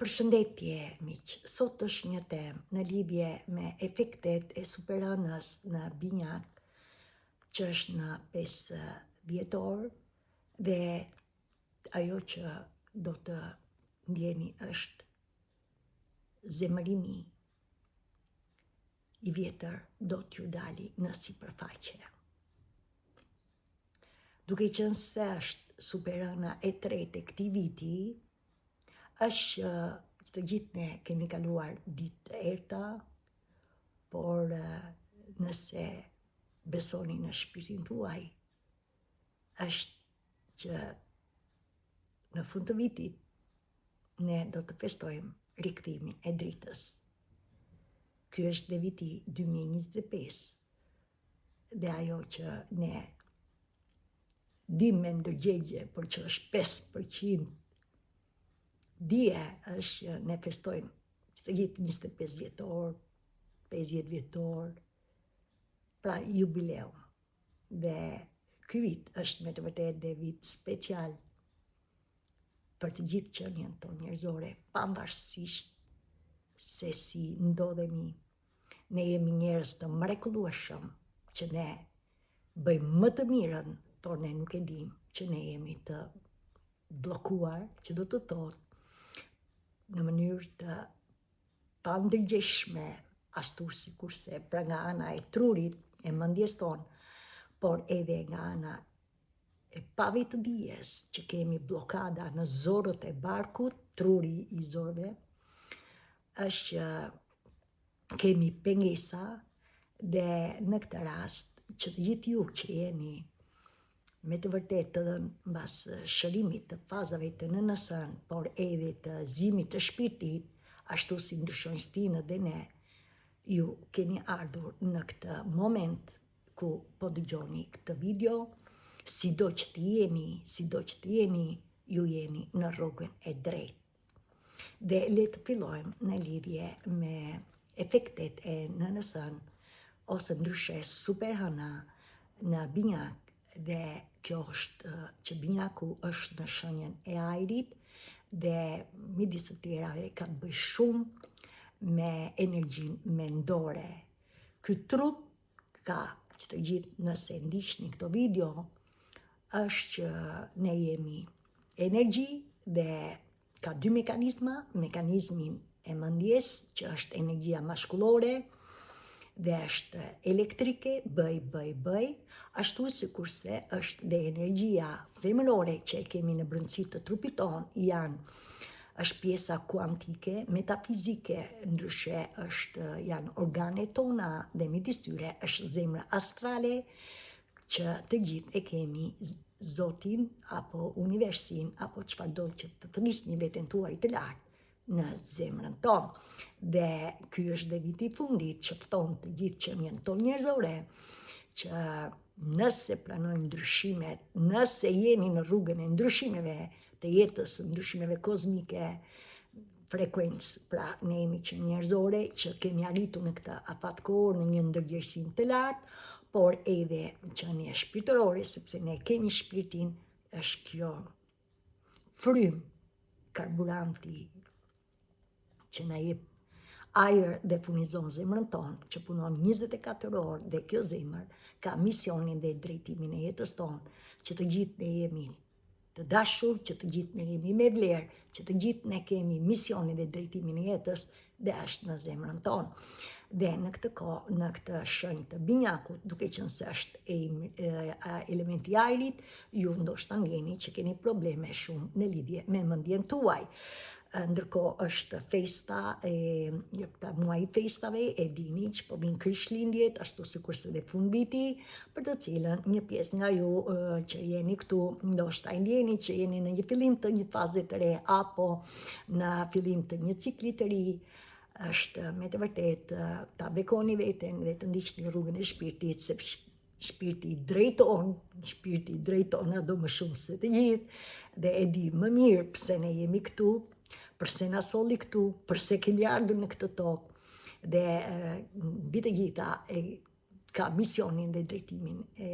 Përshëndetje, miq. Sot është një temë në lidhje me efektet e superanës në binjak, që është në 5 dhjetor, dhe ajo që do të ndjeni është zemërimi i vjetër do t'ju dali në sipërfaqe. Duke qenë se është superana e tretë e këtij viti, është që të gjithë ne kemi kaluar ditë të errta, por nëse besoni në shpirtin tuaj, është që në fund të vitit ne do të festojmë rikthimin e dritës. Ky është dhe viti 2025, dhe ajo që ne dim me ndërgjegje, por që është 5%, dje është që ne festojmë që të gjithë 25 vjetor, 50 vjetor, pra jubileum. Dhe ky vit është me të vërtetë dhe vit special për të gjithë qenien tonë njerëzore, pavarësisht se si ndodhemi. Ne jemi njerëz të mrekullueshëm që ne bëjmë më të mirën, por ne nuk e dim që ne jemi të bllokuar, që do të thotë në mënyrë të pandërgjeshme, ashtu sikurse pra nga ana e trurit e mendjes tonë, por edhe nga ana e pavetëdijes që kemi blokada në zorët e barkut, truri i zorëve, është që kemi pengesa, dhe në këtë rast që të gjithë ju që jeni me të vërtetë të dhënë mbas shërimit të fazave të nënësën, por edhe të zimit të shpirtit, ashtu si ndryshojnë stinët dhe ne, ju keni ardhur në këtë moment ku po dëgjoni këtë video, sido që të jeni, ju jeni në rrugën e drejtë. Dhe le të fillojmë në lidhje me efektet e nënësën, ose ndryshe superhana në binjak, dhe kjo është që binjaku është në shenjën e ajrit, dhe midis të tjerave ka të bëjë shumë me energjinë mendore. Ky trup ka, që të gjithë nëse ndiqni këto video, është që ne jemi energji dhe ka 2 mekanizma, mekanizmin e mendjes, që është energjia maskullore, dhe është elektrike, bëj, ashtu sikurse është dhe energjia femërore që e kemi në brendësi të trupit tonë, është pjesa kuantike, metafizike, ndryshe janë organet tona, dhe midis tyre është zemra astrale, që të gjithë e kemi Zotin, apo universin, apo çfarëdo që të thënisni veten tuaj të lartë, në zemrën tonë. Dhe ky është dhe viti i fundit që fton të gjithë qenien tonë njerëzore, që nëse pranojnë ndryshimet, nëse jeni në rrugën e ndryshimeve të jetës, ndryshimeve kozmike, frekuencë, pra ne jemi që njerëzore që kemi arritur në këtë afatkohë në një ndërgjegjësim të lartë, por edhe qenie shpirtërore, sepse ne kemi shpirtin, është kjo frym, karburanti që na jep ajër dhe furnizon zemrën tonë, që punon 24 orë, dhe kjo zemër ka misionin dhe drejtimin e jetës tonë, që të gjithë ne jemi të dashur, që të gjithë ne jemi me vlerë, që të gjithë ne kemi misionin dhe drejtimin e jetës, dhe është në zemrën tonë. Dhe në këtë kohë, në këtë shenjë të binjakut, duke qenë se është elementi i ajrit, ju ndoshta ndjeni që keni probleme shumë në lidhje me mendjen tuaj. Ndërkohë është festa, pra muaji i festave, e dini që po vinë Krishtlindjet, ashtu sikurse dhe fund viti, për të cilën një pjesë nga ju që jeni këtu, ndoshta e ndjeni që jeni në një fillim të një faze të re, apo në fillim të një cikli të ri, është me të vërtetë ta bekoni veten dhe të ndiqni rrugën e shpirtit, sepse shpirti drejton do më shumë se të gjithë, dhe e di më mirë pse ne jemi këtu, përse na solli këtu, përse kemi ardhur në këtë tokë, dhe mbi të gjitha ka misionin dhe drejtimin e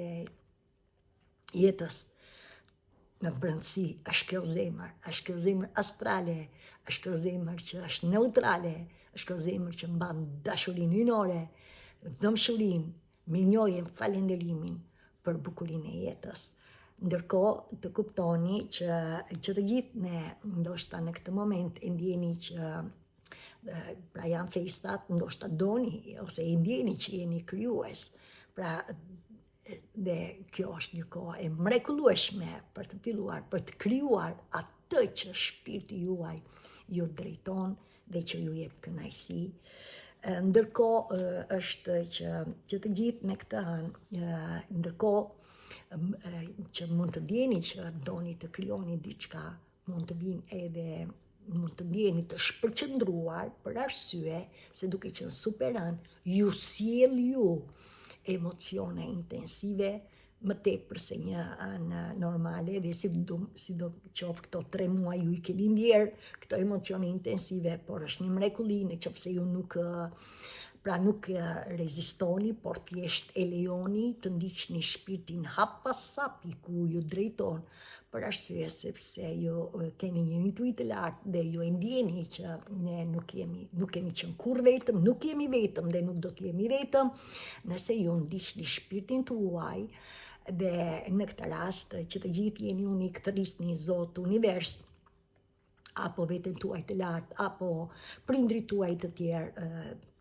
jetës në brëndësi është kjo zemër astrale, është kjo zemër që është neutrale, është kjo zemër që mban dashurinë hynore, dëmshurinë, mirënjohjen, falënderimin për bukurinë e jetës. Ndërkohë të kuptoni që të gjithë ne ndoshta në këtë moment e ndjeni që pra janë festat, ndoshta doni ose e ndjeni që jeni krijues. Pra dhe kjo është një kohë e mrekullueshme për të filluar, për të krijuar atë që shpirti juaj ju drejton dhe që ju jep kënaqësi. Ndërkohë është që të gjithë në këtë anë, ndërkohë që mund të ndjeni që doni të krijoni diçka, mund të vinë edhe mund të ndjeni të shpërqendruar për arsye se duke qenë superan ju sjell ju emocione intensive më tepër se një anë normale dhe si do qoftë këto 3 muaj ju i keni ndjerë këto emocione intensive, por është një mrekulli nëse ju nuk rezistoni, por thjesht e lejoni të ndiqni shpirtin hap pas hapi ku ju drejton, për arsye sepse ju keni një intuit të lartë dhe ju e ndjeni që ne nuk kemi qenë kur vetëm, nuk jemi vetëm dhe nuk do të jemi vetëm nëse ju ndiqni shpirtin tuaj. Dhe në këtë rast që të gjithë jeni unik, të rrisni Zot univers apo veten tuaj të lartë apo prindrit tuaj të tjerë,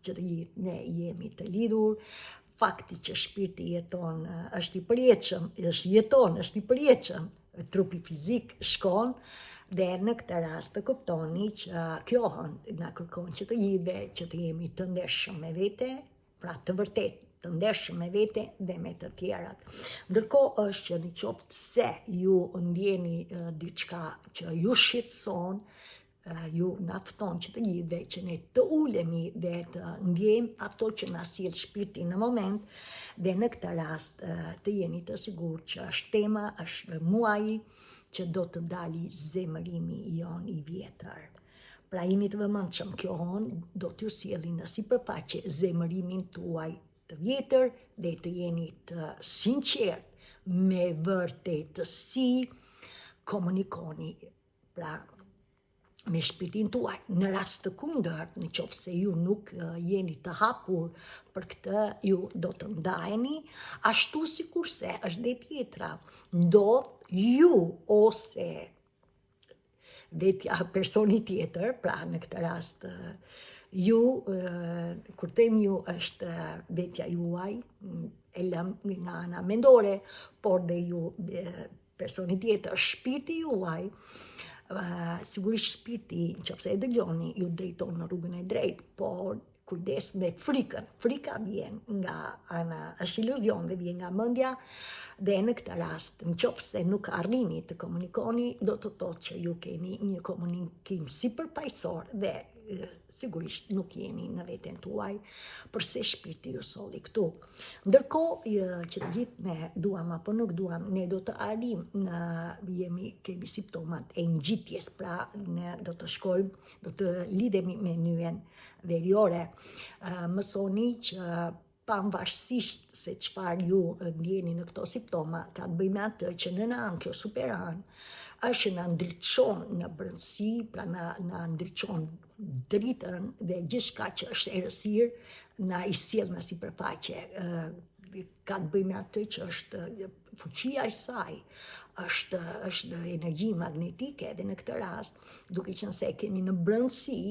që të gjithë ne jemi të lidhur. Fakti që shpirti jeton është i përjetshëm, trupi fizik shkon dhe në këtë rast të kuptoni që kjo na kërkon që të gjithëve që të jemi të ndershëm me vete, pra të vërtet të ndershëm me vete dhe me të tjerat. Ndërkohë është që në qoftë se ju ndjeni diçka që ju shqetëson, ju nafton që të gjithëve që ne të ulemi dhe të ndjejmë ato që na sjell shpirti në moment dhe në këtë rast të jeni të sigurt që është tema, është muaji që do të dali zemërimi jon i vjetër. Pra jeni të vëmendshëm, kjo do t'ju sjellë në sipërfaqe zemërimin tuaj të vjetër dhe të jeni të sinqert me vërtetësi komunikoni pra me shpirtin tuaj. Në rast të kundërt, në qoftë se ju nuk jeni të hapur për këtë, ju do të ndajeni, ashtu sikurse është dhe tjetra, ndodh ju ose vetja personi tjetër, pra në këtë rast ju, kur them ju është vetja juaj, e lëm nga ana mendore, por dhe ju personi tjetër, shpirti juaj, sigurisht shpirti, nëse e dëgjoni, ju drejton në rrugën e drejtë, por kujdes me frikën. Frika vjen nga ana, është iluzion dhe vjen nga mendja dhe në këtë rast, nëse nuk arrini të komunikoni, do të thotë që ju keni një komunikim sipërfaqësor dhe sigurisht nuk jeni në veten tuaj, përse shpirti ju solli këtu. Ndërkohë që të gjithë ne duam apo nuk duam, ne do të arrijmë, kemi simptomat e ngjitjes, pra ne do të shkojmë, do të lidhemi me nyen veriore. Mësoni që pavarësisht se çfarë ju ndjeni në këto simptoma, ka të bëjë me atë që në anë kjo superan është na ndriçon në brendësi, pra na ndriçon dritën dhe gjithçka që është errësirë na i sjell në sipërfaqe. Ka të bëjë me atë që është fuqia e saj, është energji magnetike dhe në këtë rast, duke qenë se kemi në brendësi,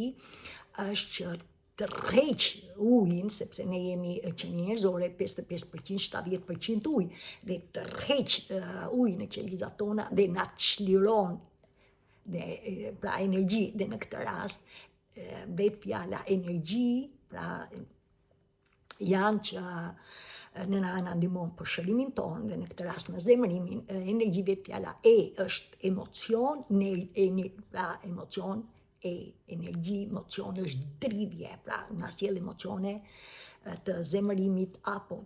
është që të rreq ujin, sepse ne jemi që njerëzore 55%, 70% ujë, dhe të rreq ujin në qelizat tona dhe na çliron dhe pra energji, dhe në këtë rast vetë fjala energji, pra janë që në na ndihmon për shërimin tonë dhe në këtë rast në zemërimin, energji vetë fjala është emocion, pra emocion, energji, emocion është dridhje, pra na sjell emocione të zemërimit apo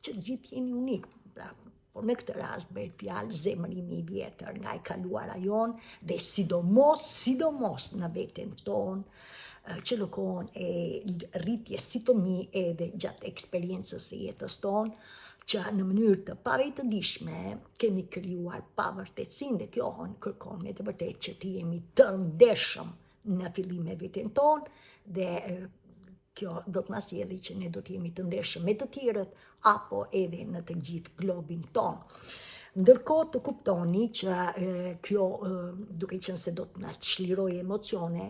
që gjithë jeni unik, pra, por në këtë rast bëhet fjalë zemërimi i vjetër nga e kaluara jon dhe sidomos në veten tonë që në kohën e rritjes si fëmijë edhe gjatë eksperiencës së jetës tonë, që në mënyrë të pavetëdijshme kemi krijuar pavërtetësinë dhe kjo kërkon me të vërtetë që të jemi të ndershëm në fillim me veten tonë dhe kjo do të na sjellë që ne do të jemi të ndershëm me të tjerët apo edhe në të gjithë globin tonë. Ndërkohë të kuptoni që kjo, duke qenë se do të na çlirojë emocione,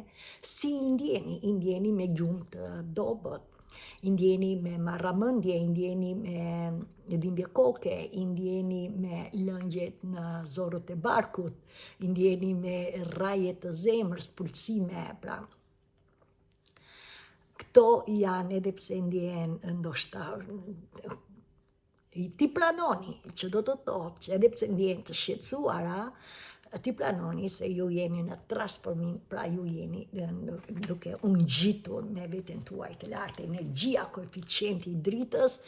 si i ndjeni me gjumë të dobët, i ndjeni me marramendje, i ndjeni me dhimbje koke, i ndjeni me lëngjet në zorët e barkut, i ndjeni me rraje të zemrës, pulsime, pra. Këto janë edhe pse ndjen ndoshta ti planoni që do të thotë që edhe pse ndjen të shqetësuara, ti planoni se ju jeni në transformim, pra ju jeni duke u ngjitur me veten tuaj të lartë. Energjia, koeficienti i dritës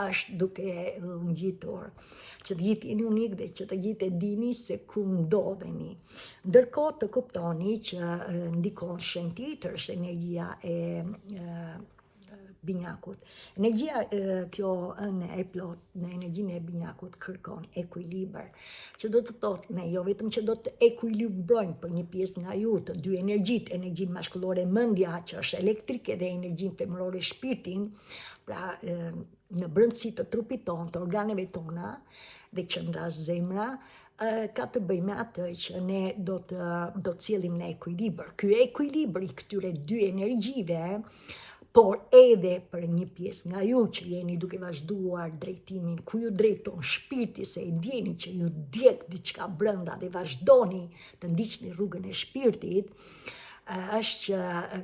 është duke u ngjitur. Që të gjithë jeni unik dhe që të gjithë e dini se ku ndodheni. Ndërkohë të kuptoni që ndikon shenjë tjetër, është energjia e binjakut. Energjia kjo në plot në energjinë e binjakut kërkon ekuilibër. Që do të thotë ne jo vetëm që do të ekuilibrojmë për një pjesë nga ju të dy energjitë, energjinë maskullore mendja që është elektrike dhe energjinë femërore shpirtin, pra në brendësi të trupit tonë, të organeve tona dhe qendra zemra, ka të bëjë me atë që ne do të sjellim në ekuilibër. Ky ekuilibër i këtyre dy energjive, por edhe për një pjesë nga ju që jeni duke vazhduar drejtimin ku ju drejton shpirti, se i djeni që ju djeg diçka brenda dhe vazhdoni të ndiqni rrugën e shpirtit, është që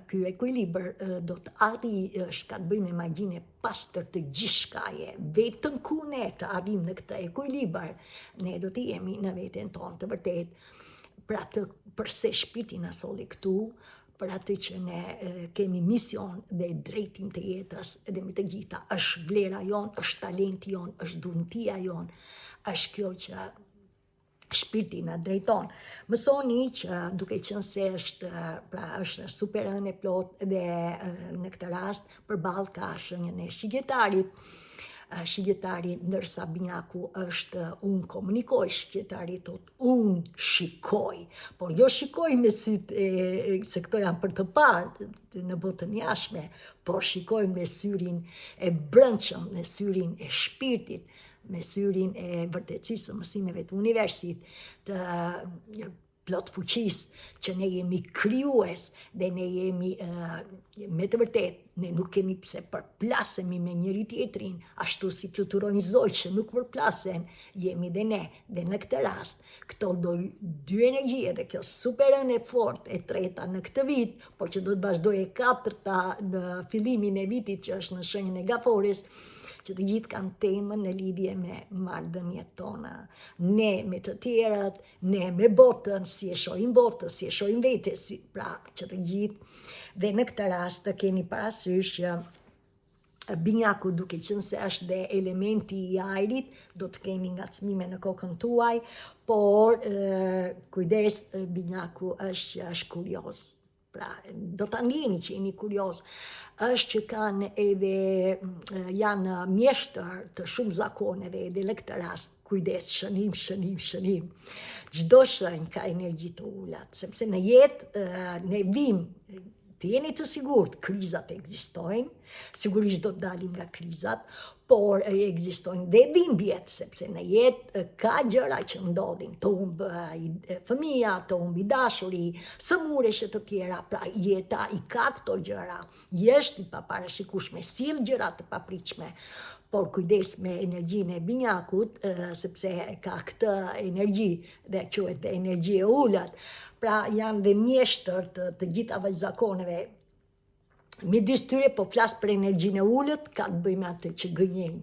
ky ekuilibër do të arrijë, është ka të bëjë me magjinë e pastër të gjithçkaje. Vetëm ku ne të arrijmë në këtë ekuilibër, ne do të jemi në veten tonë të vërtetë. Pra përse shpirti na solli këtu, për atë që ne kemi mision dhe drejtim të jetës edhe me të gjitha, është vlera jonë, është talenti jonë, është dhuntia jonë, është kjo që shpirti na drejton. Mësoni që duke qenë se është superën e plot dhe në këtë rast përballë ka shenjën e shigetarit. Shigjetari, ndërsa binjaku është unë komunikoj, shigjetari thot unë shikoj, por jo shikoj me sytë se këto janë për të parë në botën jashtme, por shikoj me syrin e brendshëm, me syrin e shpirtit, me syrin e vërtetësisë së mësimeve të universit, të plot fuqisë, që ne jemi krijues dhe ne jemi me të vërtetë, ne nuk kemi pse përplasemi me njëri tjetrin, ashtu si fluturojnë zojë që nuk përplasen, jemi dhe ne. Dhe në këtë rast, këto dy energjie dhe kjo superën e fortë e treta në këtë vit, por që do të vazhdojë e katërta në fillimin e vitit që është në shenjën e Gafores, që të gjithë kanë temën në lidhje me marrëdhëniet tona. Ne me të tjerat, ne me botën, si e shohim botën, si e shohim vetes, pra që të gjithë. Dhe në këtë rast të keni parasysh që binjaku duke qenë se është dhe elementi i ajrit, do të keni ngacmime në kokën tuaj, por kujdes, binjaku është kurioz. Pra, do të ndjeni që jeni kurios, është që kanë edhe, janë mjeshtër të shumë zakoneve edhe në këtë rast, kujdes, shënim. Çdo shenjë ka energji të ullat, sepse në jetë ne vim, të jeni të sigurt, krizat ekzistojnë, sigurisht do të dalim nga krizat, por ekzistojnë dhe dhimbjet, sepse në jetë ka gjëra që ndodhin, të humbë fëmija, të humbi dashuri, sëmureshë të tjera, pra jeta i ka këto gjëra, jeshtë i paparashikueshme, sill gjëra të papritshme, por kujdes me energjinë e binjakut, sepse ka këtë energji dhe quhet dhe energji e ulët, pra janë dhe mjeshtër të gjitha zakoneve. Midis tyre po flas për energjinë e ulët, ka të bëjë me atë që gënjejnë.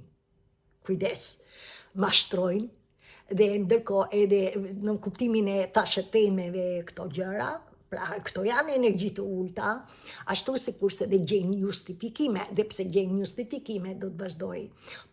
Kujdes, mashtrojnë dhe ndërkohë edhe në kuptimin e tashetemeve këto gjëra, pra këto janë energji të ulta, ashtu si kurse dhe gjejnë justifikime, dhe pse gjejnë justifikime do të vazhdoj.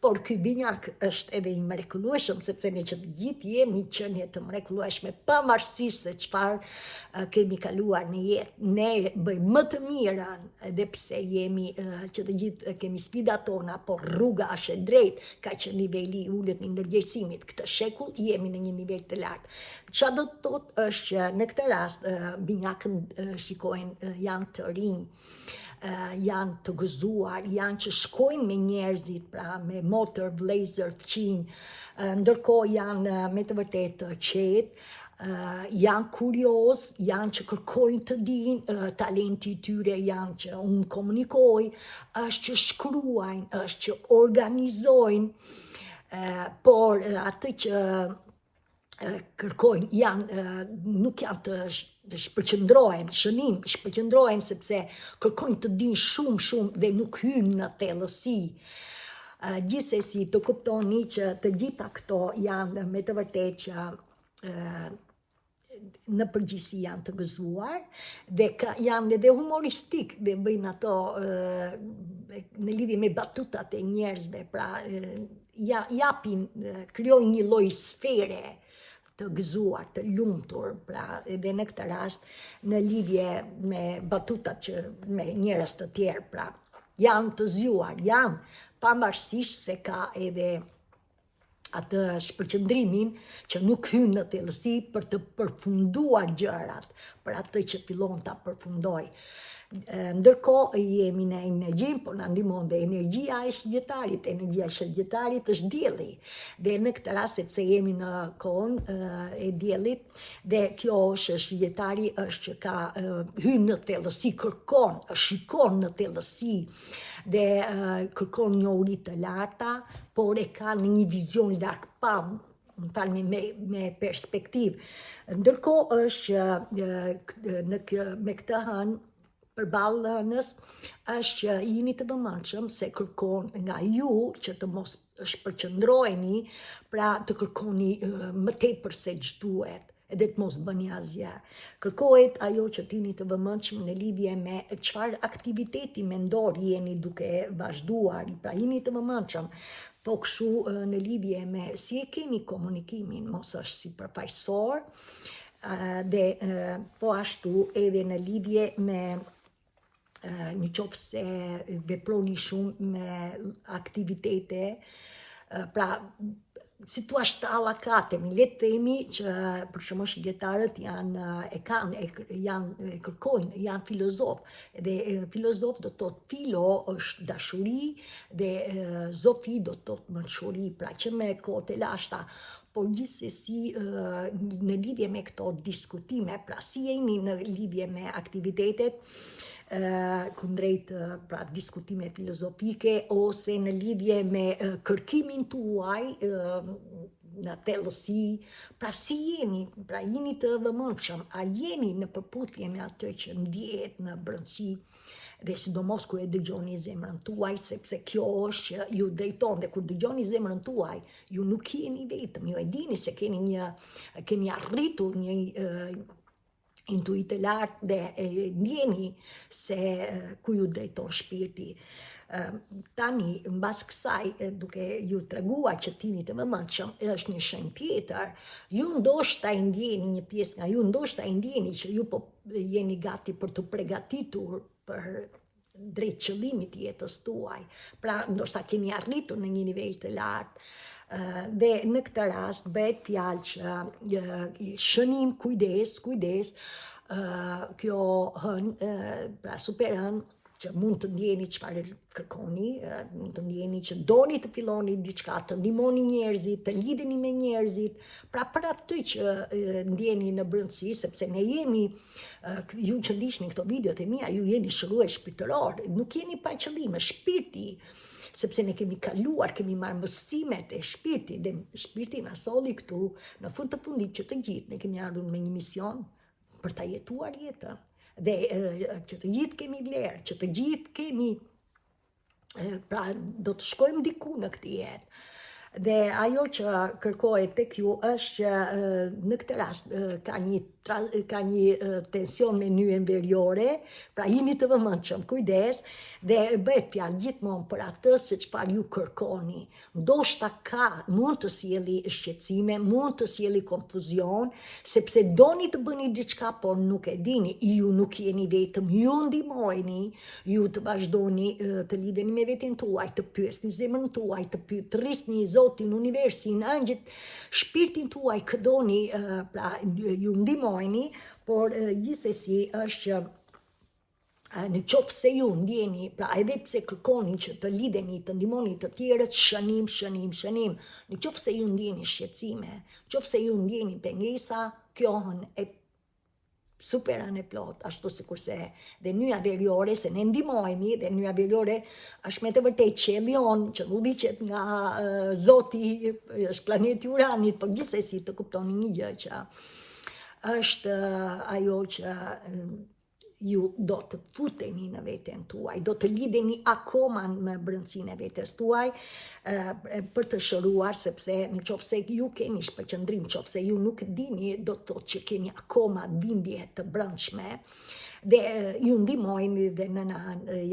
Por ky binjak është edhe i mrekullueshëm, sepse ne që të gjithë jemi qenie të mrekullueshme, pavarësisht se çfarë kemi kaluar në jetë, ne bëjmë më të mirën, edhe pse jemi që të gjithë kemi sfidat tona, por rruga është e drejtë, ka që niveli i ulët në ndërgjegjësimit këtë shekull jemi në një nivel të lartë. Çfarë do të thotë është që në këtë rast binjakën shikojnë janë të rinj, janë të gëzuar, janë që shkojnë me njerëzit, pra me motor, vlezër, fqinj, ndërkohë janë me të vërtetë të qetë, janë kurioz, janë që kërkojnë të dinë, talenti i tyre janë që unë komunikoj, është që shkruajnë, është që organizojnë, por atë që kërkojnë janë, nuk janë të shpërqendrohen, shënim, shpërqendrohen sepse kërkojnë të dinë shumë dhe nuk hynë në thellësi. Gjithsesi të kuptoni që të gjitha këto janë me të vërtetë që në përgjithësi janë të gëzuar dhe janë edhe humoristik dhe bëjnë ato në lidhje me batutat e njerëzve, pra japin, krijojnë një lloj sfere të gëzuar, të lumtur, pra edhe në këtë rast në lidhje me batutat që me njerëz të tjerë, pra janë të zgjuar, janë pavarësisht se ka edhe atë shpërqendrimin që nuk hyn në thellësi për të përfunduar gjërat, për atë që fillon ta përfundoj. Ndërkohë jemi në energjin, por na ndihmon dhe energjia e shëgjetarit, energjia e shëgjetarit është dielli. Dhe në këtë rast sepse jemi në kohën e diellit, dhe kjo është shëgjetari është që ka hyn në thellësi, kërkon, shikon në thellësi dhe kërkon njohuri të larta, por e ka në një vizion larg me perspektivë. Ndërkohë është me këtë hënë përballë hënës është që jeni të vëmendshëm se kërkon nga ju që të mos shpërqendroheni, pra të kërkoni më tepër se ç'duhet edhe të mos bëni asgjë. Kërkohet ajo që t'jeni të vëmendshëm në lidhje me çfarë aktiviteti mendor jeni duke vazhduar, pra jeni të vëmendshëm. Po kështu në lidhje me si e keni komunikimin, mos është si përfaqësor, dhe po ashtu edhe në lidhje me në qoftë se veproni shumë me aktivitete, pra situasht alla carte, le të themi që për shembull shëgjetarët kërkojnë, janë filozof, dhe filozof do të thotë filo është dashuri dhe zofi do të thotë mençuri, pra që me kohë të lashta. Por gjithsesi në lidhje me këto diskutime, pra si jeni në lidhje me aktivitetet kundrejt pra diskutime filozofike ose në lidhje me kërkimin tuaj në thellësi, pra si jeni, pra jeni të vëmendshëm, a jeni në përputhje me atë që ndjehet në brendësi, dhe sidomos kur e dëgjoni zemrën tuaj, sepse kjo është që ju drejton, dhe kur dëgjoni zemrën tuaj, ju nuk jeni vetëm, ju e dini se keni arritur një intuitë lartë dhe ndjeni se ku ju drejton shpirti. Tani, mbas kësaj, duke ju treguar që t'jeni të vëmendshëm, është një shenjë tjetër. Ju ndoshta e ndjeni një pjesë nga ju, ndoshta e ndjeni që ju po jeni gati për të përgatitur për drejt qëllimit të jetës tuaj. Pra, ndoshta keni arritur në një nivel të lartë. Dhe në këtë rast bëhet fjalë që shënim, kujdes, kjo hënë, pra super hënë, që mund të ndjeni çfarë kërkoni, mund të ndjeni që doni të filloni diçka, të ndihmoni njerëzit, të lidheni me njerëzit, pra për atë që ndjeni në brendësi, sepse ne jemi, ju që ndiqni këto videot e mia, ju jeni shërues shpirtëror, nuk jeni pa qëllime, shpirti, sepse ne kemi kaluar, kemi marrë mësimet e shpirtit, dhe shpirti na solli këtu, në fund të fundit që të gjithë ne kemi ardhur me një mision për ta jetuar jetën, dhe që të gjithë kemi vlerë, që të gjithë kemi, pra do të shkojmë diku në këtë jetë. Dhe ajo që kërkohet tek ju është që në këtë rast ka një tension me nyjen veriore, pra jini të vëmendshëm, kujdes, dhe bëhet fjalë gjithmonë për atë se çfarë ju kërkoni. Ndoshta mund të sjelli shqetësime, mund të sjelli konfuzion, sepse doni të bëni diçka, por nuk e dini. Ju nuk jeni vetëm, ju ndihmojeni, ju të vazhdoni të lidheni me veten tuaj, të pyesni zemrën tuaj, të rrisni Zotin, universin, angjët, shpirtin tuaj, këdoni, pra ju ndihmojeni, por gjithsesi është që në qoftë se ju ndjeni, pra edhe pse kërkoni që të lidheni, të ndihmoni të tjerët, shënim. Në qoftë se ju ndjeni shqetësime, në qoftë se ju ndjeni pengesa, kjo e superan e plot, ashtu sikurse dhe nyja veriore, se ne ndihmojemi, dhe nyja veriore është me të vërtetë qellion që udhëhiqet nga Zoti, është planeti Uranit, por gjithsesi të kuptoni një gjë që është ajo që ju do të futeni në veten tuaj, do të lidheni akoma në brendësinë e vetes tuaj për të shëruar, sepse në qoftë se ju keni shpërqendrim, në qoftë se ju nuk dini, do të thotë që keni akoma dhimbje të brendshme, dhe ju ndihmojnë dhe nëna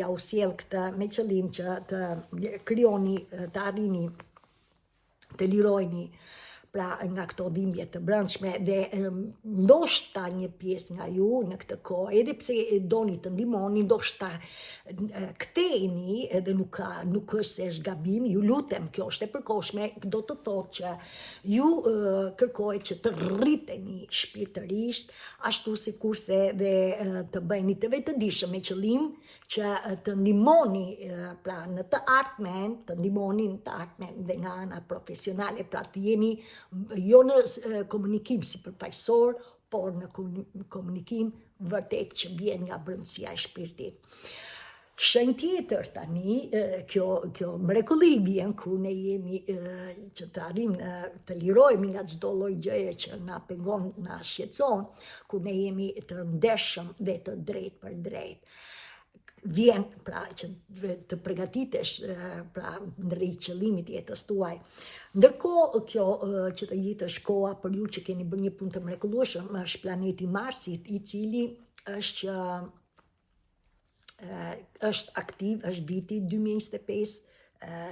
ja u sjell këtë me qëllim që të krijoni, të arrini, të lirojni pra nga këto dhimbje të brendshme, dhe ndoshta një pjesë nga ju në këtë kohë, edhe pse doni të ndihmoni, ndoshta ktheheni, edhe nuk është se është gabim, ju lutem, kjo është e përkohshme, do të thotë që ju kërkohet që të rriteni shpirtërisht, ashtu sikurse dhe të bëheni të vetëdijshëm me qëllim që të ndihmoni pra në të ardhmen, dhe nga ana profesionale, pra të jeni jo në komunikim si përfaqësor, por në komunikim vërtet që vjen nga brendësia e shpirtit. Shenjë tjetër tani, kjo mrekulli vjen kur ne jemi që të arrijmë të lirohemi nga çdo lloj gjëje që na pengon, na shqetëson, kur ne jemi të ndershëm dhe të drejtë për drejtë. Vjen pra që të përgatitesh pra ndërri qëllimit jetës tuaj. Ndërkohë kjo që të jetë është koha për ju që keni bërë një punë të mrekullueshëm, është planeti Marsit, i cili është aktiv, është viti 2025,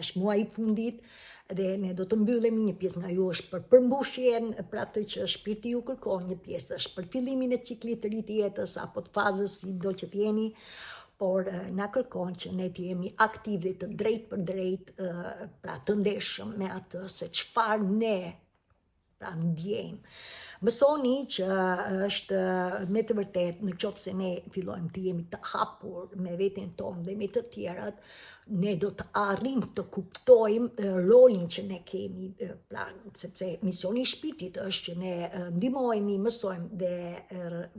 është muaji i fundit, dhe ne do të mbyllemi, një pjesë nga ju është për përmbushjen, për atë që shpirti ju kërkon, një pjesë është për fillimin e ciklit të ri të jetës apo të fazës si do që t'jeni, por na kërkon që ne të jemi aktiv dhe të drejtë për drejtë, pra të ndeshëm me atë se çfarë ne pra ndjejmë. Mësoni që është me të vërtet, në qoftë se ne fillojmë të jemi të hapur me veten tonë dhe me të tjerat, ne do të arrijmë të kuptojmë rolin që ne kemi, pra sepse misioni i shpirtit është që ne ndihmojmë, mësojmë dhe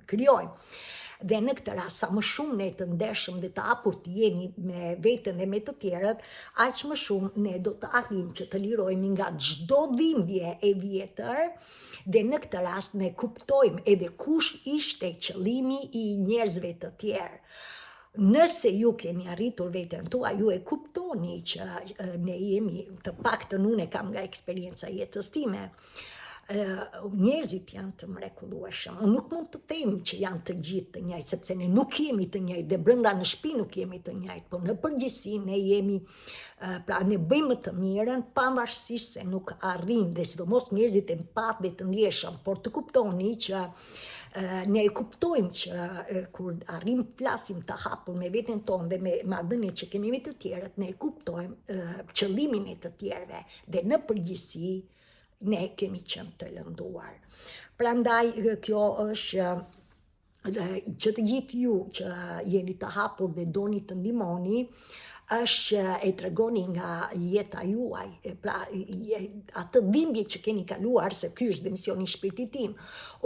krijojmë. Dhe në këtë rast, sa më shumë ne të ndershëm dhe të hapur të jemi me veten dhe me të tjerët, aq më shumë ne do të arrijmë që të lirohemi nga çdo dhimbje e vjetër, dhe në këtë rast ne kuptojmë edhe kush ishte qëllimi i njerëzve të tjerë. Nëse ju keni arritur veten tuaj, ju e kuptoni që ne jemi, të paktën unë e kam nga eksperienca jetës time, njerëzit janë të mrekullueshëm. Unë nuk mund të them që janë të gjithë të njëjtë, sepse ne nuk jemi të njëjtë, dhe brenda në shtëpi nuk jemi të njëjtë, por në përgjithësi ne jemi, pra ne bëjmë të mirën, pavarësisht se nuk arrijmë, dhe sidomos njerëzit empatë dhe të ndjeshëm, por të kuptoni që ne e kuptojmë që kur arrijmë flasim të hapur me veten tonë dhe me marrëdhëniet që kemi me të tjerët, ne e kuptojmë qëllimin e të tjerëve, dhe në përgjithësi ne kemi qenë të lënduar. Prandaj kjo është që të gjithë ju që jeni të hapur dhe doni të ndihmoni, është që e tregoni nga jeta juaj, pra atë dhimbje që keni kaluar, se ky është dhe misioni i shpirtit tim.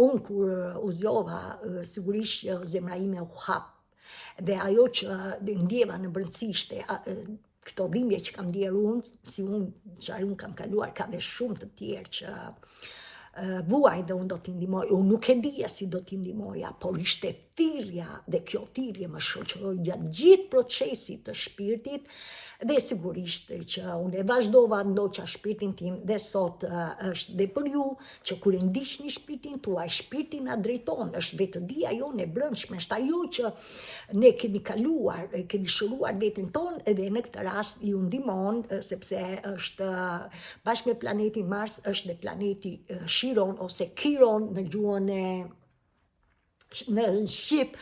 Unë kur u zgjova, sigurisht që zemra ime u hap, dhe ajo që ndjeva në brendësi ishte këto dhimbje që kam ndjerë unë, si unë kam kaluar, ka dhe shumë të tjerë që vuaj dhe unë do t'i ndihmoj. Unë nuk e dija si do t'i ndihmoja, por ishte thirrja dhe kjo thirrje më shoqëroi gjatë gjithë procesit të shpirtit dhe sigurisht që unë e vazhdova ndoqa shpirtin tim dhe sot është dhe për ju që kur e ndiqni shpirtin tuaj, shpirti na drejton, është vetëdia jonë e brendshme, është ajo që ne kemi kaluar, kemi shëruar veten tonë edhe në këtë rast ju ndihmon sepse është bashkë me planetin Mars është dhe planeti Chiron ose Chiron në gjuhën në Shqip,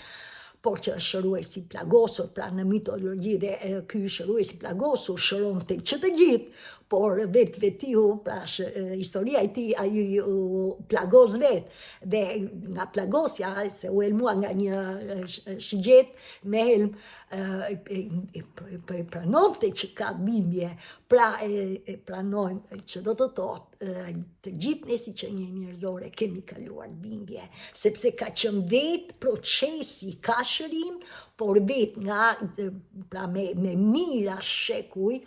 por që është shëruesi plagosur, pra në mitologji dhe ky shëruesi plagosur shëronte që të gjithë, por vetiu, pra historia e tij ai plagos dhe nga plagosja se u elmua nga një shigjet me helm pranonte që ka bimbje, pra e pranojmë që do të thotë të gjithë ne si që një njerëzore kemi kaluar bimbje, sepse ka qenë vetë procesi ka shërim, por vetë nga pra me mira shekuj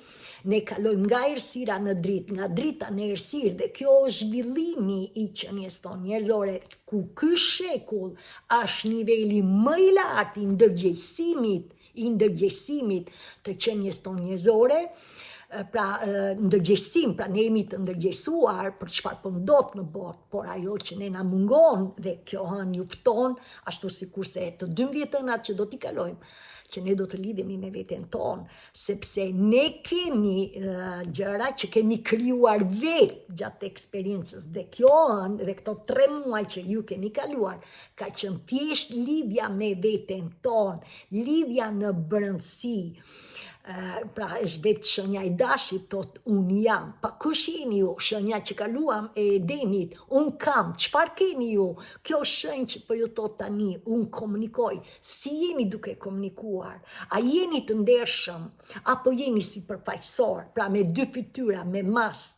ne kalojmë nga errësira në dritë, nga drita në errësirë dhe kjo është zhvillimi i qenies tonë njerëzore, ku ky shekull është niveli më i lartë i ndërgjegjësimit të qenies tonë njerëzore, pra ndërgjegjësim, pra ne jemi të ndërgjegjësuar për çfarë po ndodh në botë, por ajo që ne na mungon dhe kjo njofton ashtu sikurse të 12 ënat që do t'i kalojmë, që ne do të lidhemi me veten tonë, sepse ne kemi gjëra që kemi krijuar vetë gjatë eksperiencës dhe kjo dhe këto 3 muaj që ju keni kaluar, ka qenë thjesht lidhja me veten tonë, lidhja në brendësi. Pra është vetë shenja e dashit, thot unë jam, pa kush jeni ju, shenja që kaluam e Edemit, unë kam, çfarë keni ju, kjo shenjë që po ju thot tani, unë komunikoj, si jeni duke komunikuar, a jeni të ndershëm, apo jeni si përfaqësor, pra me 2 fytyra, me maskë,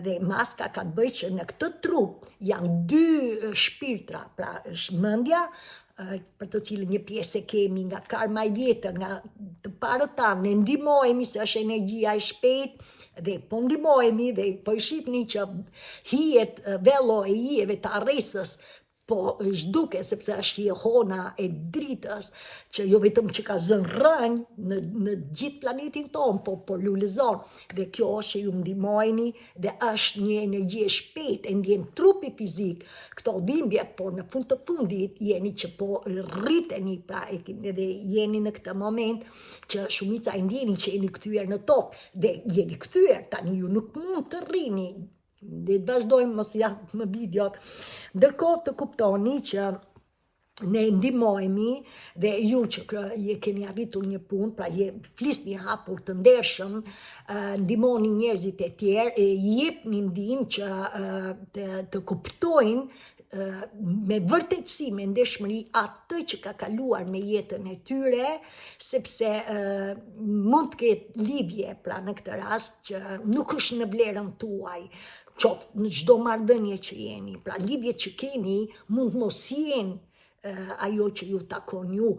dhe maska ka të bëjë që në këtë trup janë 2 shpirtra, pra është mendja, për të cilën një pjesë e kemi nga karma e vjetër, nga të parët tanë, ne ndihmohemi se është energjia e shpejtë dhe po ndihmohemi dhe po i shihni që hijet vello e hijeve të arresës po është duke, sepse është jehona e dritës, që jo vetëm që ka zënë rënjë në gjithë planetin tonë, po lullëzon, dhe kjo është që ju ndihmojni, dhe është një energji e shpejtë, e ndjen trupi fizik, këto dhimbje, por në fund të fundit, jeni që po rriteni, pra edhe jeni në këtë moment, që shumica e ndjeni që jeni kthyer në tokë, dhe jeni kthyer, tani ju nuk mund të rrini, dhe të vazhdojmë mos ja më video. Ndërkohë të kuptoni që ne ndihmohemi dhe ju që keni arritur një punë, pra flisni hapur të ndershëm, ndihmoni njerëzit e tjerë, jepni ndihmë që të kuptojnë me vërtetësi, me ndeshmëri atë që ka kaluar me jetën e tyre, sepse mund të ketë lidhje, pra në këtë rast që nuk është në vlerën tuaj, qoftë në çdo marrëdhënie që jeni, pra lidhjet që keni mund mos jenë ajo që ju takon ju.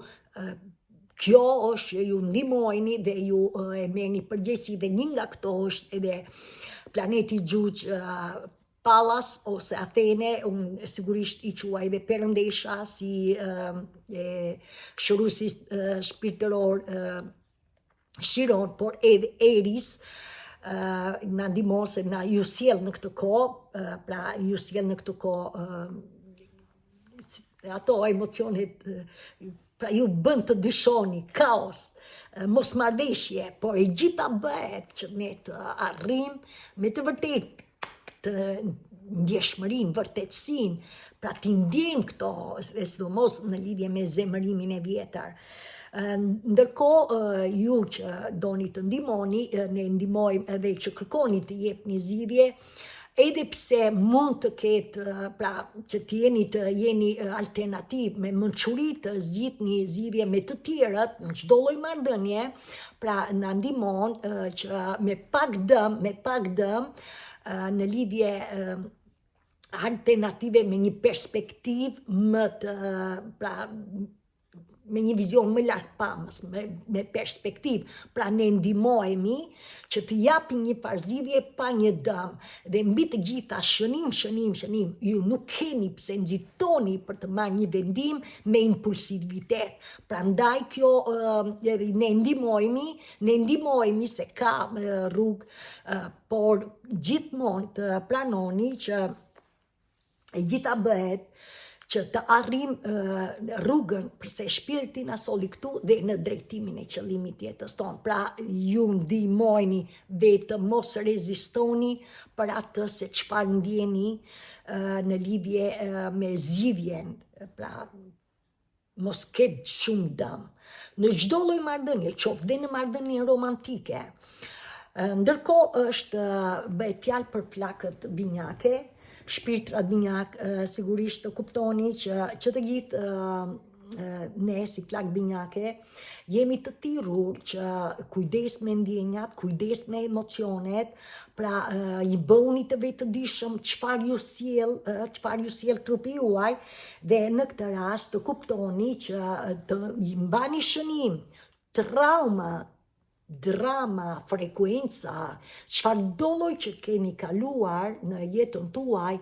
Kjo është që ju ndihmojni dhe ju e merrni përgjegjësi dhe një nga këto është edhe planeti Gjugjë, Pallas ose Athene, unë sigurisht i quaj dhe Perëndesha si shëruesi shpirtëror Chiron, por edhe Eris na ndihmon se na ju sjell në këtë kohë, pra ju sjell në këtë kohë ato emocionet, pra ju bën të dyshoni, kaos, mos marrëveshje, por e gjitha bëhet që ne të arrim me të vërtetë të ndjeshmërinë, vërtetësinë, pra t'i ndjejmë këto, sidomos në lidhje me zemërimin e vjetër. Ndërkohë ju që doni të ndihmoni, ne ndihmojmë edhe që kërkoni të jepni zgjidhje, edhe pse mund të ketë, pra që jeni alternativ me mençuri të zgjidhni zgjidhje me të tjerët në çdo lloj marrëdhënie, pra na ndihmon që me pak dëm në lidhje alternative me një perspektivë më të, pra me një vizion më lartë pamës, me perspektivë. Pra ne ndihmohemi që të japim një parzidhje pa një dëm. Dhe mbi të gjitha shënim, ju nuk keni pse nxitoni për të marrë një vendim me impulsivitet. Prandaj kjo ne ndihmohemi se ka rrugë, por gjithmonë të pranoni që e gjitha bëhet që të arrim rrugën përse shpirti na solli këtu dhe në drejtimin e qëllimit jetës tonë. Pra ju ndihmojeni vetëm mos rezistoni për atë se çfarë ndjeni në lidhje me zgjidhjen. Pra mos ketë shumë dëm. Në çdo lloj marrëdhënie, qoftë dhe në marrëdhënien romantike. Ndërkohë bëhet fjalë për flakët binjake. Shpirtrat binjak sigurisht të kuptoni që të gjithë ne si flak binjake jemi të thirrur që kujdes me ndjenjat, kujdes me emocionet, pra i bëuni të vetëdijshëm çfarë ju sjell trupi juaj dhe në këtë rast të kuptoni që të i mbani shënim traumat, drama, frekuenca, çfarëdo lloj që keni kaluar në jetën tuaj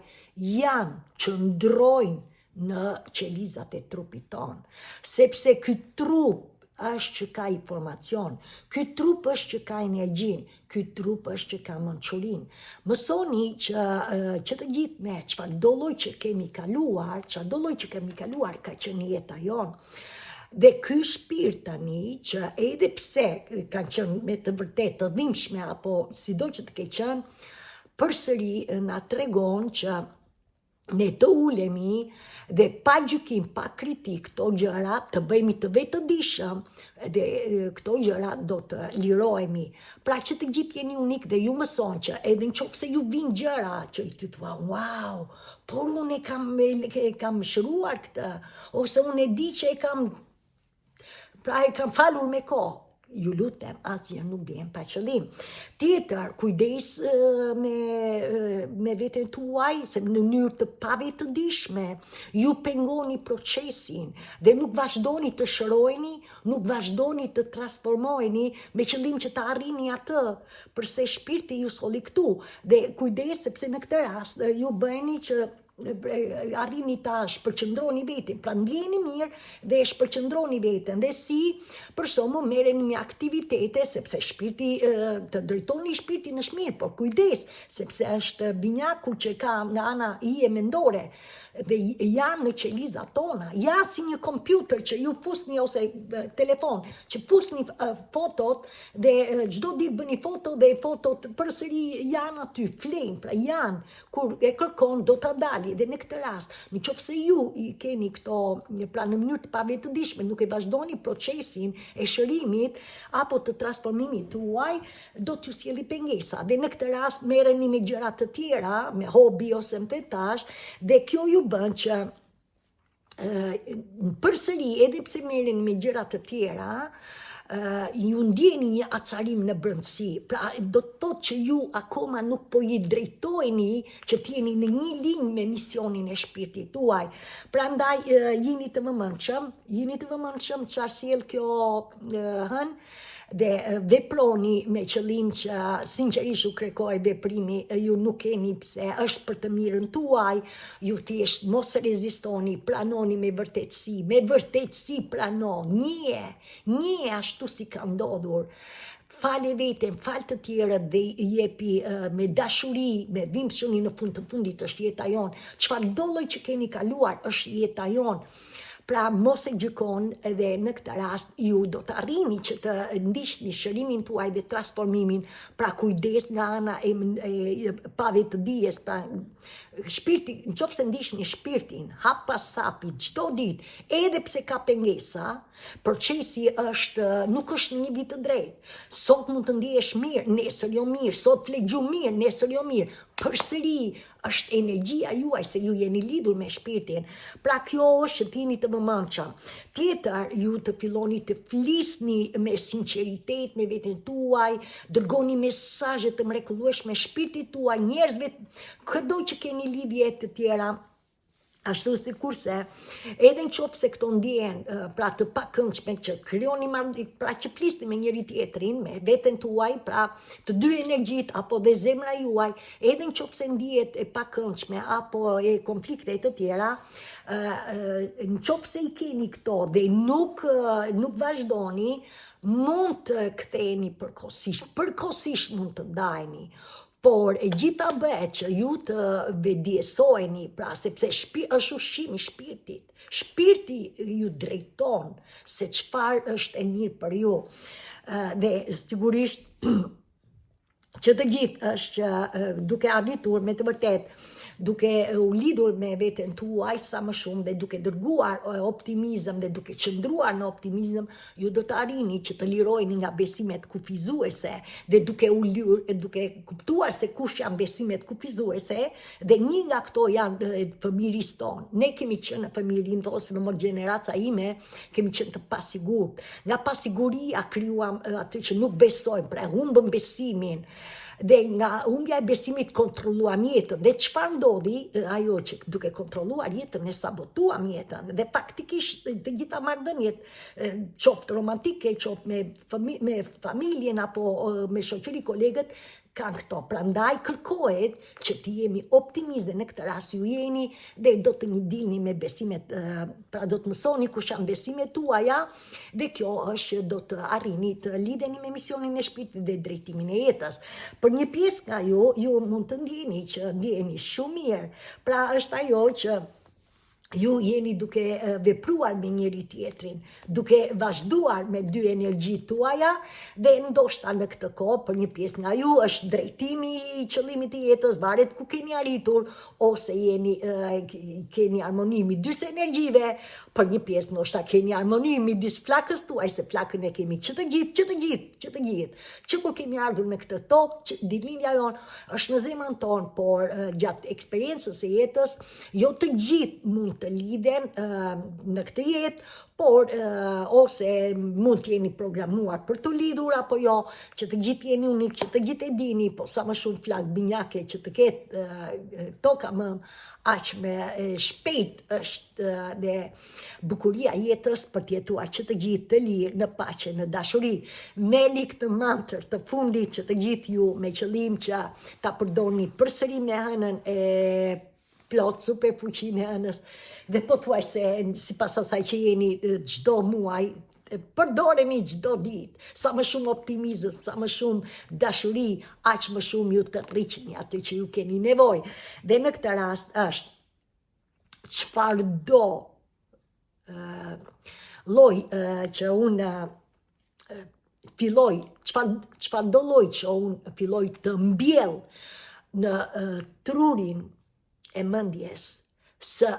qëndrojnë në qelizat e trupit tonë. Sepse ky trup është që ka informacion, ky trup është që ka energjin, ky trup është që ka mençurinë. Mësoni që të gjithë ne çfarëdo lloj që kemi kaluar, ka qenë jeta jonë. Dhe ky shpirt tani që edhe pse kanë qenë me të vërtetë të dhimbshme apo sido që të ke qenë, përsëri na tregon që ne të ulemi dhe pa gjykim, pa kritik, këto gjëra të bëjmë të vetëdijshëm dhe këto gjëra do të lirohemi. Pra që të gjithë jeni unik dhe ju mëson që edhe nëse ju vijnë gjëra që ti thua, wow, por unë e kam shëruar këtë, ose unë e di që e kam falur me kohë. Ju lutem, asgjë nuk bën pa qëllim. Tjetër, kujdes me veten tuaj, se në mënyrë të pavetëdijshme ju pengoni procesin dhe nuk vazhdoni të shëroheni, nuk vazhdoni të transformoheni me qëllim që të arrini atë, përse shpirti ju solli këtu. Dhe kujdes sepse në këtë rast ju bëheni që arrini ta shpërqendroni veten, pra ndjeni mirë dhe shpërqendroni veten, dhe si për shembull merreni me aktivitete, sepse shpirti të drejtoni shpirtin është mirë, por kujdes, sepse është binjaku që ka në ana hije mendore dhe janë në qelizat tona, ja si një kompjuter që ju fusni ose telefon, që fusni fotot dhe çdo ditë bëni foto dhe fotot përsëri janë aty, flejnë, pra janë, kur e kërkon do ta dalë. Dhe në këtë rast, nëse ju i keni këto, pra në mënyrë të pavetëdijshme, nuk e vazhdoni procesin e shërimit apo të transformimit tuaj, do t'ju sjelli pengesa. Dhe në këtë rast merreni me gjëra të tjera, me hobi ose me tash, dhe kjo ju bën që përsëri, edhe pse merreni me gjëra të tjera, ju ndjeni një acarim në brendësi. Pra do të thotë që ju akoma nuk po i drejtoheni që t'jeni në një linjë me misionin e shpirtit tuaj. Prandaj jeni të vëmendshëm çfarë sjell kjo hën dhe veproni me qëllim që sinqerisht ju kërkoj veprimi, ju nuk keni pse, është për të mirën tuaj, ju thjesht mos rezistoni, pranoni me vërtetësi prano, një ashtu si ka ndodhur. Fale veten, fal të tjerët dhe jepi me dashuri, me dhimbshëni, në fund të fundit është jeta jonë. Çfarëdo lloj që keni kaluar është jeta jonë. Pra mos e gjykon, edhe në këtë rast ju do të arrini që të ndiqni shërimin tuaj dhe transformimin, pra kujdes nga ana e pavetëdijes, pra shpirti, nëse ndiqni shpirtin hap pas hapi çdo ditë, edhe pse ka pengesa, procesi nuk është një vit të drejtë. Sot mund të ndihesh mirë, nesër jo mirë, sot flet gjuhë mirë, nesër jo mirë. Përsëri është energjia juaj se ju jeni lidhur me shpirtin. Pra kjo është që t'jeni të vëmendshëm. Tjetër, ju të filloni të flisni me sinqeritet me veten tuaj, dërgoni mesazhe të mrekullueshme shpirtit tuaj, njerëzve, çdo që keni lidhje të tjera, Ashtu si kurse, edhe në qofë se këto ndjen, pra të pakëndshme që kryoni pra që flisni me njëri tjetrin, me veten tuaj, pra të dy energjit, apo dhe zemra juaj, edhe në qofë se ndjet e pakëndshme, apo e konflikte të tjera, në qofë se i keni këto dhe nuk vazhdoni, mund të ktheni përkohësisht mund të ndajni. Por e gjitha bëhet që ju të vedjesojni, pra sepse është ushqimi shpirtit. Shpirti ju drejton se çfarë është e mirë për ju. Dhe sigurisht që të gjithë është që duke arritur me të vërtet, duke u lidhur me veten tuaj sa më shumë dhe duke dërguar optimizëm dhe duke qëndruar në optimizëm, ju do të arrini që të lirojni nga besimet kufizuese dhe duke kuptuar se kush janë besimet kufizuese dhe një nga këto janë fëmiris tonë. Ne kemi qenë në fëmirin tonë, ose në më gjeneraca ime, kemi qenë të pasigur. Nga pasiguria kryuam atë që nuk besojmë, pra humbëm besimin, dhe nga humbja e besimit kontrolluam jetën. Dhe çfarë ndodhi, ajo që duke kontrolluar jetën ne sabotuam jetën. Dhe faktikisht të gjitha marrëdhëniet, qoftë romantike, qoftë me familjen apo me shoqëri, kolegët, kanë këto. Prandaj kërkohet që të jemi optimist dhe në këtë rast ju jeni dhe do të një dilni me besimet, pra do të mësoni kush janë besimet tuaja dhe kjo është do të arrini të lidheni me misionin e shpirtit dhe drejtimin e jetës. Për një pjesë nga ju mund të ndjeni shumë mirë. Pra është ajo që ju jeni duke vepruar me njëri tjetrin, duke vazhduar me dy energjit tuaja dhe ndoshta në këtë kohë për një pjesë nga ju është drejtimi i qëllimit të jetës, varet ku keni arritur, ose keni harmoni midis energjive, për një pjesë ndoshta keni harmoni midis flakës tuaj, se flakën e kemi që të gjithë. Që kur kemi ardhur në këtë tokë, ditëlindja jonë është në zemrën tonë, por gjatë eksperiencës së jetës, jo të gjithë mund të lidhen në këtë jetë, por ose mund të jeni programuar për të lidhur apo jo, që të gjithë jeni unik, që të gjithë e dini, po sa më shumë flak binjake që të ketë toka më aq me shpejt është dhe bukuria jetës për të jetuar që të gjithë të lirë, në paqe, në dashuri. Merrni këtë mantër të fundit që të gjithë ju me qëllim që ta përdorni përsëri me hënën e plot super fuqinë e hënës dhe po thuaj se sipas asaj që jeni çdo muaj, përdoreni çdo ditë, sa më shumë optimizëm, sa më shumë dashuri, aq më shumë ju të rriqni atë që ju keni nevojë. Dhe në këtë rast është çfarëdo lloj që unë filloj, çfarëdo lloj që unë filloj të mbjell në trurin e mendjes së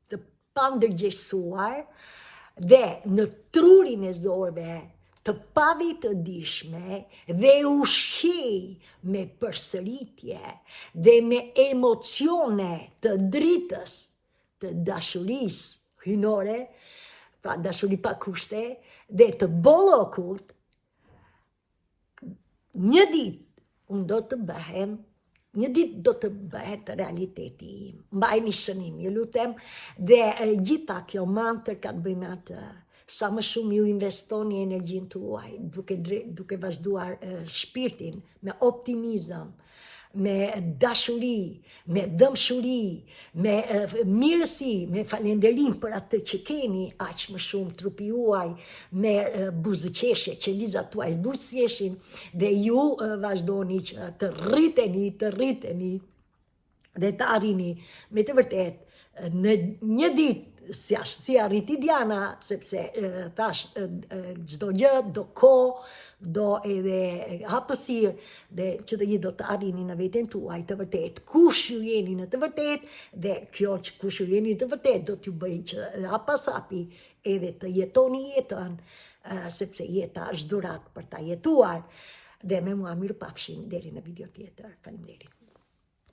të pandërgjegjësuar dhe në trurin e zorëve të pavitëdijshme dhe ushqej me përsëritje dhe me emocione të dritës të dashurisë hynore, pra dashuri pa kushte, dhe të bollokut, një ditë unë do të bëhem, një ditë do të bëhet realiteti im. Mbajni shënim, ju lutem, dhe gjitha kjo mantër ka të bëjmë atë. Sa më shumë ju investoni energjin tuaj, duke vazhduar shpirtin me optimizëm, me dashuri, me dëmshuri, me mirësi, me falënderim për atë që keni, aq më shumë trupi juaj, me buzëqeshje, që lizat tuaj buzëqeshin, dhe ju vazhdoni që të rriteni dhe të arrini me të vërtet në një ditë, si arriti Diana, sepse thash çdo gjë, do kohë, do edhe hapësirë, dhe që të gjithë do të arrini në veten tuaj të vërtet, kush ju jeni në të vërtet, dhe kjo që kush ju jeni të vërtet do t'ju bëjë që hapas hapi edhe të jetoni jetën, sepse jeta është dhurat për ta jetuar, dhe me mua mirëpafshim deri në video tjetër. Faleminderit.